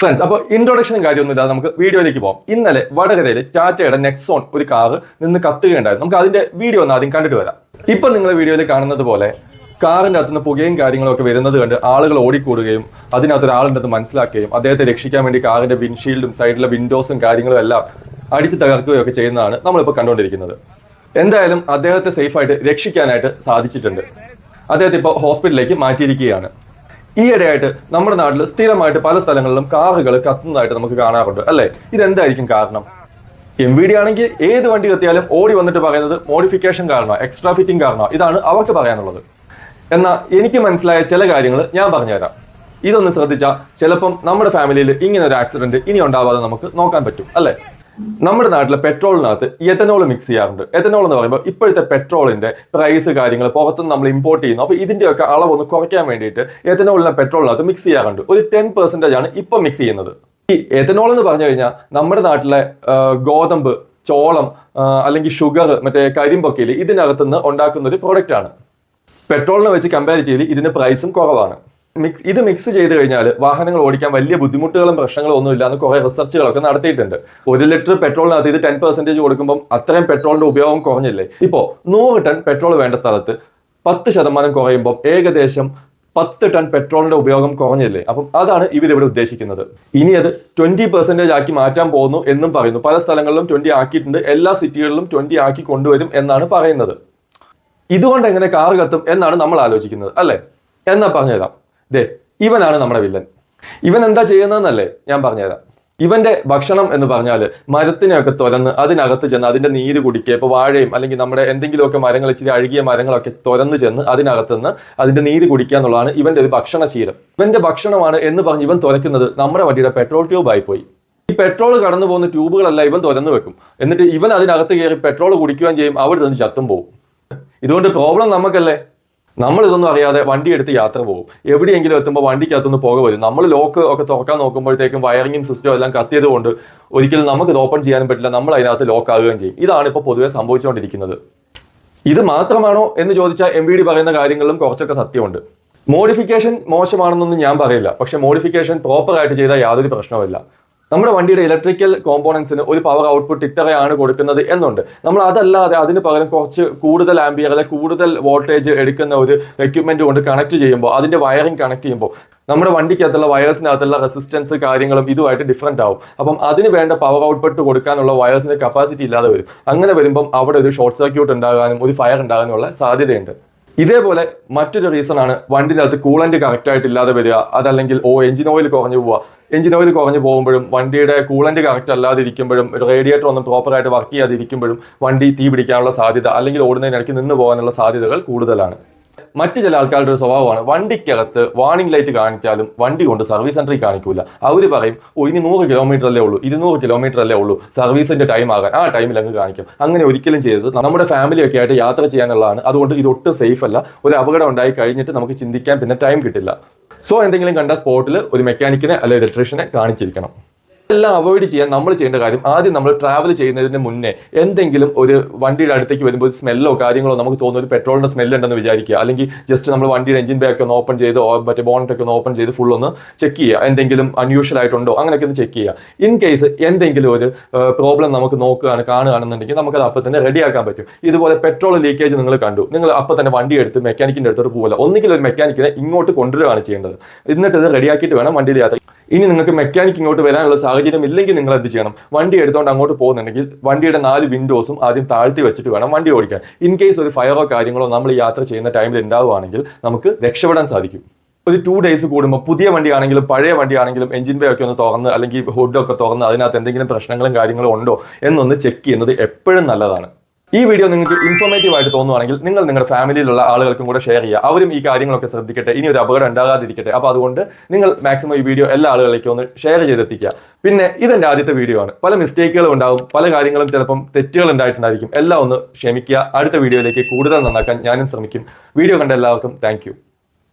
Friends, അപ്പോൾ ഇൻട്രൊഡക്ഷനും കാര്യമൊന്നുമില്ലാതെ നമുക്ക് വീഡിയോയിലേക്ക് പോകാം. ഇന്നലെ വടകരയിൽ ടാറ്റയുടെ നെക്സോൺ ഒരു കാറ് നിന്ന് കത്തുകയുണ്ടായിരുന്നു. നമുക്ക് അതിന്റെ വീഡിയോ ഒന്ന് ആദ്യം കണ്ടിട്ട് വരാം. ഇപ്പൊ നിങ്ങൾ വീഡിയോയിൽ കാണുന്നത് പോലെ കാറിന്റെ അകത്തുനിന്ന് പുകയും കാര്യങ്ങളും ഒക്കെ വരുന്നത് കണ്ട് ആളുകൾ ഓടിക്കൂടുകയും അതിനകത്ത് ഒരാളുണ്ടെന്ന് മനസ്സിലാക്കുകയും അദ്ദേഹത്തെ രക്ഷിക്കാൻ വേണ്ടി കാറിന്റെ വിൻഷീൽഡും സൈഡിലെ വിൻഡോസും കാര്യങ്ങളും എല്ലാം അടിച്ചു തകർക്കുകയും ഒക്കെ ചെയ്യുന്നതാണ് നമ്മളിപ്പോൾ കണ്ടുകൊണ്ടിരിക്കുന്നത്. എന്തായാലും അദ്ദേഹത്തെ സേഫായിട്ട് രക്ഷിക്കാനായിട്ട് സാധിച്ചിട്ടുണ്ട്. അദ്ദേഹത്തെ ഇപ്പോൾ ഹോസ്പിറ്റലിലേക്ക് മാറ്റിയിരിക്കുകയാണ്. ഈയിടെയായിട്ട് നമ്മുടെ നാട്ടിൽ സ്ഥിരമായിട്ട് പല സ്ഥലങ്ങളിലും കാറുകൾ കത്തുന്നതായിട്ട് നമുക്ക് കാണാറുണ്ട്, അല്ലേ? ഇതെന്തായിരിക്കും കാരണം? MVD ആണെങ്കിൽ ഏത് വണ്ടി കത്തിയാലും ഓടി വന്നിട്ട് പറയുന്നത് മോഡിഫിക്കേഷൻ കാരണോ, എക്സ്ട്രാ ഫിറ്റിംഗ് കാരണോ, ഇതാണ് അവർക്ക് പറയാനുള്ളത്. എന്നാൽ എനിക്ക് മനസ്സിലായ ചില കാര്യങ്ങൾ ഞാൻ പറഞ്ഞുതരാം. ഇതൊന്ന് ശ്രദ്ധിച്ചാൽ ചിലപ്പം നമ്മുടെ ഫാമിലിയിൽ ഇങ്ങനെ ഒരു ആക്സിഡന്റ് ഇനി ഉണ്ടാവാതെ നമുക്ക് നോക്കാൻ പറ്റും, അല്ലേ? നമ്മുടെ നാട്ടിലെ പെട്രോളിനകത്ത് എഥനോൾ മിക്സ് ചെയ്യാറുണ്ട്. എഥനോൾ എന്ന് പറയുമ്പോൾ ഇപ്പോഴത്തെ പെട്രോളിന്റെ പ്രൈസ് കാര്യങ്ങൾ പുറത്തുനിന്ന് നമ്മൾ ഇമ്പോർട്ട് ചെയ്യുന്നു. അപ്പോൾ ഇതിന്റെയൊക്കെ അളവൊന്ന് കുറയ്ക്കാൻ വേണ്ടിയിട്ട് എഥനോളിനെ പെട്രോളിനകത്ത് മിക്സ് ചെയ്യാറുണ്ട്. ഒരു 10% ആണ് ഇപ്പം മിക്സ് ചെയ്യുന്നത്. ഈ എഥനോൾ എന്ന് പറഞ്ഞു കഴിഞ്ഞാൽ നമ്മുടെ നാട്ടിലെ ഗോതമ്പ്, ചോളം അല്ലെങ്കിൽ ഷുഗർ, മറ്റേ കരിമ്പൊക്കെ ഇതിനകത്തുനിന്ന് ഉണ്ടാക്കുന്ന ഒരു പ്രോഡക്റ്റ് ആണ്. പെട്രോളിനെ വെച്ച് കമ്പാരിറ്റീവ്ലി ഇതിന് പ്രൈസും കുറവാണ്. ഇത് മിക്സ് ചെയ്ത് കഴിഞ്ഞാൽ വാഹനങ്ങൾ ഓടിക്കാൻ വലിയ ബുദ്ധിമുട്ടുകളും പ്രശ്നങ്ങളും ഒന്നും ഇല്ലാന്ന് കുറെ റിസർച്ചുകളൊക്കെ നടത്തിയിട്ടുണ്ട്. 1 ലിറ്റർ പെട്രോളിനകത്ത് ഇത് 10% കൊടുക്കുമ്പോൾ അത്രയും പെട്രോളിന്റെ ഉപയോഗം കുറഞ്ഞില്ലേ? ഇപ്പോൾ 100 ടൺ പെട്രോൾ വേണ്ട സ്ഥലത്ത് 10% കുറയുമ്പോൾ ഏകദേശം 10 ടൺ പെട്രോളിന്റെ ഉപയോഗം കുറഞ്ഞില്ലേ? അപ്പം അതാണ് ഇവരിവിടെ ഉദ്ദേശിക്കുന്നത്. ഇനി അത് 20% ആക്കി മാറ്റാൻ പോകുന്നു എന്നും പറയുന്നു. പല സ്ഥലങ്ങളിലും 20 ആക്കിയിട്ടുണ്ട്. എല്ലാ സിറ്റികളിലും 20 ആക്കി കൊണ്ടുവരും എന്നാണ് പറയുന്നത്. ഇതുകൊണ്ട് എങ്ങനെ കാർ കത്തും എന്നാണ് നമ്മൾ ആലോചിക്കുന്നത്, അല്ലേ? എന്നാ പറഞ്ഞുതരാം. ഇവനാണ് നമ്മുടെ വില്ലൻ. ഇവൻ എന്താ ചെയ്യുന്നതെന്നല്ലേ ഞാൻ പറഞ്ഞുതരാം. ഇവന്റെ ഭക്ഷണം എന്ന് പറഞ്ഞാൽ മരത്തിനെയൊക്കെ തുരന്ന് അതിനകത്ത് ചെന്ന് അതിന്റെ നീര് കുടിക്കുക. ഇപ്പോൾ വാഴയും അല്ലെങ്കിൽ നമ്മുടെ എന്തെങ്കിലുമൊക്കെ മരങ്ങൾ, ഇച്ചിരി അഴുകിയ മരങ്ങളൊക്കെ തുരന്ന് ചെന്ന് അതിനകത്തുനിന്ന് അതിന്റെ നീര് കുടിക്കുക എന്നുള്ളതാണ് ഇവന്റെ ഒരു ഭക്ഷണശീലം. ഇവന്റെ ഭക്ഷണമാണ് എന്ന് പറഞ്ഞ് ഇവൻ തുരക്കുന്നത് നമ്മുടെ വണ്ടിയുടെ പെട്രോൾ ട്യൂബ് ആയിപ്പോയി. ഈ പെട്രോൾ കടന്നു പോകുന്ന ട്യൂബുകളെല്ലാം ഇവൻ തുരന്ന് വെക്കും. എന്നിട്ട് ഇവൻ അതിനകത്ത് കയറി പെട്രോൾ കുടിക്കുകയും ചെയ്യും. അവിടെ നിന്ന് ചത്തും പോകും. ഇതുകൊണ്ട് പ്രോബ്ലം നമുക്കല്ലേ? നമ്മൾ ഇതൊന്നും അറിയാതെ വണ്ടി എടുത്ത് യാത്ര പോകും. എവിടെയെങ്കിലും എത്തുമ്പോൾ വണ്ടിക്കകത്തൊന്ന് പുക വരും. നമ്മൾ ലോക്ക് ഒക്കെ തുറക്കാൻ നോക്കുമ്പോഴത്തേക്കും വയറിങ്ങും സിസ്റ്റം എല്ലാം കത്തിയത് കൊണ്ട് ഒരിക്കലും നമുക്ക് ഇത് ഓപ്പൺ ചെയ്യാനും പറ്റില്ല. നമ്മൾ അതിനകത്ത് ലോക്ക് ആകുകയും ചെയ്യും. ഇതാണ് ഇപ്പോൾ പൊതുവെ സംഭവിച്ചുകൊണ്ടിരിക്കുന്നത്. ഇത് മാത്രമാണോ എന്ന് ചോദിച്ചാൽ MVD പറയുന്ന കാര്യങ്ങളിലും കുറച്ചൊക്കെ സത്യമുണ്ട്. മോഡിഫിക്കേഷൻ മോശമാണെന്നൊന്നും ഞാൻ പറയില്ല. പക്ഷെ മോഡിഫിക്കേഷൻ പ്രോപ്പറായിട്ട് ചെയ്താൽ യാതൊരു പ്രശ്നവുമില്ല. നമ്മുടെ വണ്ടിയുടെ ഇലക്ട്രിക്കൽ കോമ്പോണൻസിന് ഒരു പവർ ഔട്ട്പുട്ട് ഇത്രയാണ് കൊടുക്കുന്നത് എന്നുണ്ട്. നമ്മൾ അതല്ലാതെ അതിന് പകരം കുറച്ച് കൂടുതൽ ആംബിയർ അല്ലെങ്കിൽ കൂടുതൽ വോൾട്ടേജ് എടുക്കുന്ന ഒരു എക്യുപ്മെന്റ് കൊണ്ട് കണക്ട് ചെയ്യുമ്പോൾ, അതിന്റെ വയറിംഗ് കണക്ട് ചെയ്യുമ്പോൾ നമ്മുടെ വണ്ടിക്കകത്തുള്ള വയേഴ്സിനകത്തുള്ള റെസിസ്റ്റൻസ് കാര്യങ്ങളും ഇതുമായിട്ട് ഡിഫറെന്റ് ആവും. അപ്പം അതിന് വേണ്ട പവർ ഔട്ട്പുട്ട് കൊടുക്കാനുള്ള വയേഴ്സിന്റെ കപ്പാസിറ്റി ഇല്ലാതെ വരും. അങ്ങനെ വരുമ്പം അവിടെ ഒരു ഷോർട്ട് സർക്യൂട്ട് ഉണ്ടാകാനും ഒരു ഫയർ ഉണ്ടാകാനുള്ള സാധ്യതയുണ്ട്. ഇതേപോലെ മറ്റൊരു റീസൺ ആണ് വണ്ടിൻ്റെ അകത്ത് കൂളന്റ് കറക്റ്റ് ആയിട്ട് ഇല്ലാതെ വരിക. അതല്ലെങ്കിൽ എഞ്ചിൻ ഓയിൽ കുറഞ്ഞു പോവുക. എഞ്ചിൻ ഓയിൽ കുറഞ്ഞു പോകുമ്പോഴും വണ്ടിയുടെ കൂളന്റ് കറക്റ്റ് അല്ലാതിരിക്കുമ്പോഴും റേഡിയേറ്റർ ഒന്നും പ്രോപ്പറായിട്ട് വർക്ക് ചെയ്യാതിരിക്കുമ്പോഴും വണ്ടി തീ പിടിക്കാനുള്ള സാധ്യത അല്ലെങ്കിൽ ഓടുന്നതിനിടയ്ക്ക് നിന്ന് പോകാനുള്ള സാധ്യതകൾ കൂടുതലാണ്. മറ്റു ചില ആൾക്കാരുടെ ഒരു സ്വഭാവമാണ് വണ്ടിക്കകത്ത് വാർണിംഗ് ലൈറ്റ് കാണിച്ചാലും വണ്ടി കൊണ്ട് സർവീസ് സെന്ററിൽ കാണിക്കൂല. അവർ പറയും, ഇനി 100 കിലോമീറ്റർ അല്ലേ ഉള്ളൂ, 200 കിലോമീറ്റർ അല്ലേ ഉള്ളൂ, സർവീസിന്റെ ടൈം ആകാൻ ആ ടൈമിൽ അങ്ങ് കാണിക്കും. അങ്ങനെ ഒരിക്കലും ചെയ്തത് നമ്മുടെ ഫാമിലിയൊക്കെ ആയിട്ട് യാത്ര ചെയ്യാനുള്ളതാണ്. അതുകൊണ്ട് ഇതൊട്ടും സേഫ് അല്ല. ഒരു അപകടം ഉണ്ടായി കഴിഞ്ഞിട്ട് നമുക്ക് ചിന്തിക്കാൻ പിന്നെ ടൈം കിട്ടില്ല. സോ എന്തെങ്കിലും കണ്ട സ്പോട്ടിൽ ഒരു മെക്കാനിക്കിനെ അല്ലെങ്കിൽ ഇലക്ട്രീഷ്യനെ കാണിച്ചിരിക്കണം. എല്ലാം അവോയ്ഡ് ചെയ്യാൻ നമ്മൾ ചെയ്യേണ്ട കാര്യം, ആദ്യം നമ്മൾ ട്രാവൽ ചെയ്യുന്നതിന് മുന്നേ എന്തെങ്കിലും ഒരു വണ്ടിയുടെ അടുത്തേക്ക് വരുമ്പോൾ ഒരു സ്മെല്ലോ കാര്യങ്ങളോ നമുക്ക് തോന്നുന്ന ഒരു പെട്രോളിന്റെ സ്മെല്ല് ഉണ്ടെന്ന് വിചാരിക്കുക. അല്ലെങ്കിൽ ജസ്റ്റ് നമ്മൾ വണ്ടിയുടെ എഞ്ചിൻ ബാക്ക് ഒന്ന് ഓപ്പൺ ചെയ്ത് മറ്റേ ബോണറ്റൊക്കെ ഒന്ന് ഓപ്പൺ ചെയ്ത് ഫുൾ ഒന്ന് ചെക്ക് ചെയ്യുക. എന്തെങ്കിലും അൺയൂഷ്വൽ ആയിട്ടുണ്ടോ അങ്ങനെയൊക്കെ ഒന്ന് ചെക്ക് ചെയ്യുക. ഇൻ കേസ് എന്തെങ്കിലും ഒരു പ്രോബ്ലം നമുക്ക് കാണുകയാണെന്നുണ്ടെങ്കിൽ നമുക്കത് അപ്പം തന്നെ റെഡിയാക്കാൻ പറ്റും. ഇതുപോലെ പെട്രോൾ ലീക്കേജ് നിങ്ങൾ കണ്ടു, നിങ്ങൾ അപ്പം തന്നെ വണ്ടി എടുത്ത് മെക്കാനിക്കിന്റെ അടുത്തോട്ട് പോകില്ല. ഒന്നുകിൽ ഒരു മെക്കാനിക്കിനെ ഇങ്ങോട്ട് കൊണ്ടുവരികയാണ് ചെയ്യേണ്ടത്. എന്നിട്ട് ഇത് റെഡിയാക്കിയിട്ട് വേണം വണ്ടിയിൽ യാത്ര. ഇനി നിങ്ങൾക്ക് മെക്കാനിക്ക് ഇങ്ങോട്ട് വരാനുള്ള സാഹചര്യം ഇല്ലെങ്കിൽ നിങ്ങൾ എന്ത് ചെയ്യണം? വണ്ടി എടുത്തുകൊണ്ട് അങ്ങോട്ട് പോകുന്നുണ്ടെങ്കിൽ വണ്ടിയുടെ 4 വിൻഡോസും ആദ്യം താഴ്ത്തി വെച്ചിട്ട് വേണം വണ്ടി ഓടിക്കാൻ. ഇൻ കേസ് ഒരു ഫയറോ കാര്യങ്ങളോ നമ്മൾ യാത്ര ചെയ്യുന്ന ടൈമിൽ ഉണ്ടാവുകയാണെങ്കിൽ നമുക്ക് രക്ഷപ്പെടാൻ സാധിക്കും. ഒരു 2 ഡേയ്സ് കൂടുമ്പോൾ പുതിയ വണ്ടിയാണെങ്കിലും പഴയ വണ്ടിയാണെങ്കിലും എഞ്ചിൻ ബേ ഒക്കെ ഒന്ന് തുറന്ന് അല്ലെങ്കിൽ ഹുഡൊക്കെ തുറന്ന് അതിനകത്ത് എന്തെങ്കിലും പ്രശ്നങ്ങളും കാര്യങ്ങളും ഉണ്ടോ എന്നൊന്ന് ചെക്ക് ചെയ്യുന്നത് എപ്പോഴും നല്ലതാണ്. ഈ വീഡിയോ നിങ്ങൾക്ക് ഇൻഫോർമേറ്റീവ് ആയിട്ട് തോന്നുവാണെങ്കിൽ നിങ്ങൾ നിങ്ങളുടെ ഫാമിലിയിലുള്ള ആളുകൾക്കും കൂടെ ഷെയർ ചെയ്യുക. അവരും ഈ കാര്യങ്ങളൊക്കെ ശ്രദ്ധിക്കട്ടെ, ഇനി ഒരു അപകടം ഉണ്ടാകാതിരിക്കട്ടെ. അപ്പോൾ അതുകൊണ്ട് നിങ്ങൾ മാക്സിമം ഈ വീഡിയോ എല്ലാ ആളുകളിലേക്കും ഒന്ന് ഷെയർ ചെയ്തെത്തിക്കുക. പിന്നെ ഇതെൻ്റെ ആദ്യത്തെ വീഡിയോ ആണ്. പല മിസ്റ്റേക്കുകളും ഉണ്ടാവും, പല കാര്യങ്ങളും ചിലപ്പം തെറ്റുകൾ ഉണ്ടായിട്ടുണ്ടായിരിക്കും. എല്ലാം ഒന്ന് ക്ഷമിക്കുക. അടുത്ത വീഡിയോയിലേക്ക് കൂടുതൽ നന്നാക്കാൻ ഞാനും ശ്രമിക്കും. വീഡിയോ കണ്ട എല്ലാവർക്കും താങ്ക്